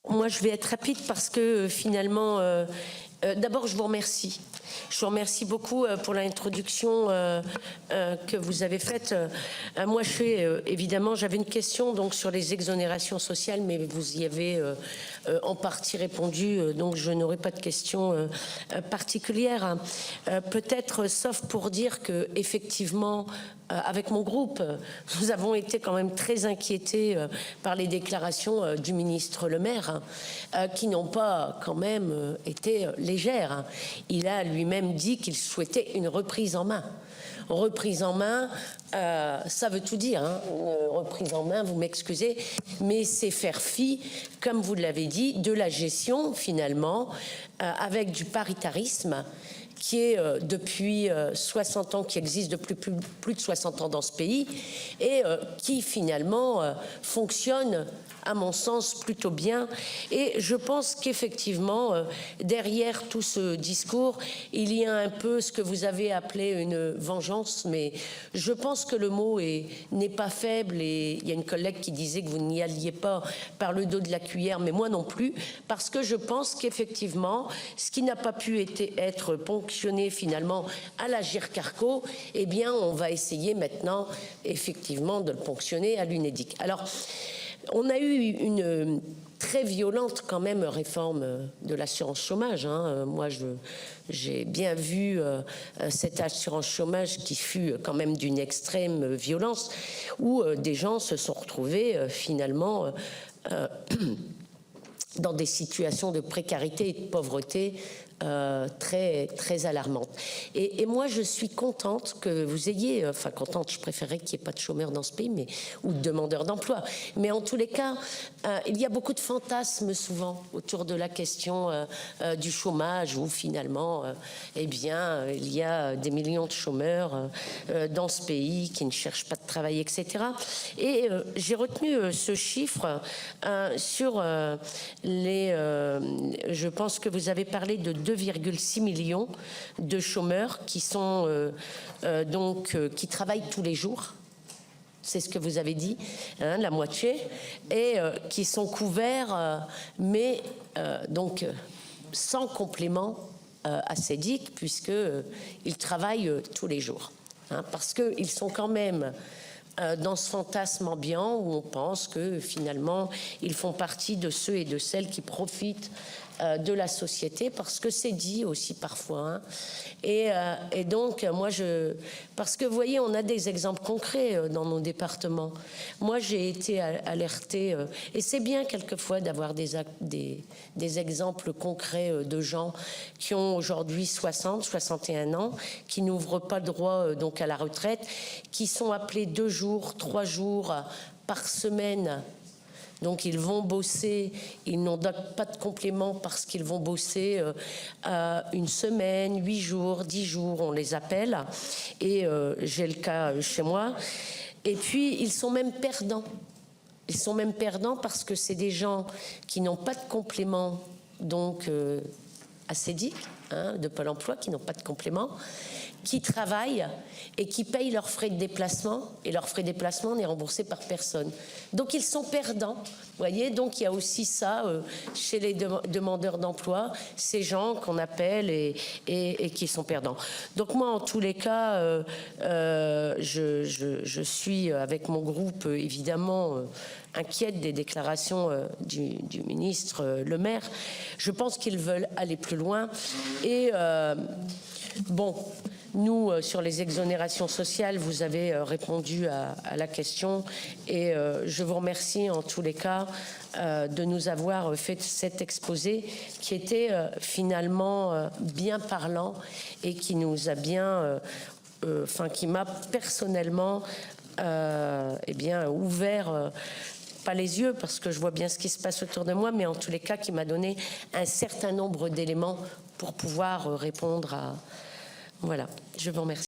Moi, je vais être rapide parce que finalement, d'abord, je vous remercie. Je vous remercie beaucoup pour l'introduction que vous avez faite. Moi, évidemment, j'avais une question donc sur les exonérations sociales, mais vous y avez en partie répondu, donc je n'aurai pas de question particulière. Peut-être, sauf pour dire que effectivement, avec mon groupe, nous avons été quand même très inquiétés par les déclarations du ministre Le Maire, qui n'ont pas quand même été légères. Il a lui-même dit qu'il souhaitait une reprise en main. Reprise en main, ça veut tout dire, hein. Une reprise en main, vous m'excusez, mais c'est faire fi, comme vous l'avez dit, de la gestion finalement, avec du paritarisme, qui est depuis 60 ans, qui existe depuis plus de 60 ans dans ce pays, et qui finalement fonctionne, à mon sens, plutôt bien. Et je pense qu'effectivement, derrière tout ce discours, il y a un peu ce que vous avez appelé une vengeance, mais je pense que le mot n'est pas faible, et il y a une collègue qui disait que vous n'y alliez pas par le dos de la cuillère, mais moi non plus, parce que je pense qu'effectivement, ce qui n'a pas pu être ponctionné finalement à la Gircarco, eh bien, on va essayer maintenant, effectivement, de le ponctionner à l'UNEDIC. Alors, on a eu une très violente quand même réforme de l'assurance chômage, hein. Moi, j'ai bien vu cette assurance chômage qui fut quand même d'une extrême violence, où des gens se sont retrouvés finalement dans des situations de précarité et de pauvreté très, très alarmante. Et moi, je suis contente que vous ayez, enfin contente, je préférerais qu'il n'y ait pas de chômeurs dans ce pays, ou de demandeurs d'emploi. Mais en tous les cas, il y a beaucoup de fantasmes souvent autour de la question du chômage, où finalement, eh bien, il y a des millions de chômeurs dans ce pays qui ne cherchent pas de travail, etc. Et j'ai retenu ce chiffre sur je pense que vous avez parlé de 2,6 millions de chômeurs qui sont qui travaillent tous les jours. C'est ce que vous avez dit, hein, la moitié, et qui sont couverts, mais donc sans complément assédique, puisqu'ils travaillent tous les jours, hein, parce qu'ils sont quand même dans ce fantasme ambiant où on pense que finalement ils font partie de ceux et de celles qui profitent de la société, parce que c'est dit aussi parfois, hein. Et donc moi parce que vous voyez, on a des exemples concrets dans nos départements. Moi j'ai été alertée et c'est bien quelquefois d'avoir des exemples concrets de gens qui ont aujourd'hui 61 ans, qui n'ouvrent pas le droit donc à la retraite, qui sont appelés 2 jours, 3 jours par semaine. Donc ils vont bosser, ils n'ont pas de complément parce qu'ils vont bosser une semaine, 8 jours, 10 jours, on les appelle. Et j'ai le cas chez moi. Et puis ils sont même perdants. Ils sont même perdants parce que c'est des gens qui n'ont pas de complément donc assédique, hein, de Pôle emploi, qui n'ont pas de complément, qui travaillent et qui payent leurs frais de déplacement, et leurs frais de déplacement n'est remboursé par personne. Donc ils sont perdants, vous voyez. Donc il y a aussi ça chez les demandeurs d'emploi, ces gens qu'on appelle et qui sont perdants. Donc moi, en tous les cas, je suis avec mon groupe évidemment inquiète des déclarations du ministre Le Maire. Je pense qu'ils veulent aller plus loin. Et bon, nous, sur les exonérations sociales, vous avez répondu à la question, et je vous remercie en tous les cas de nous avoir fait cet exposé qui était finalement bien parlant et qui nous a bien, qui m'a personnellement eh bien, ouvert pas les yeux, parce que je vois bien ce qui se passe autour de moi, mais en tous les cas qui m'a donné un certain nombre d'éléments pour pouvoir répondre à... Voilà, je vous remercie.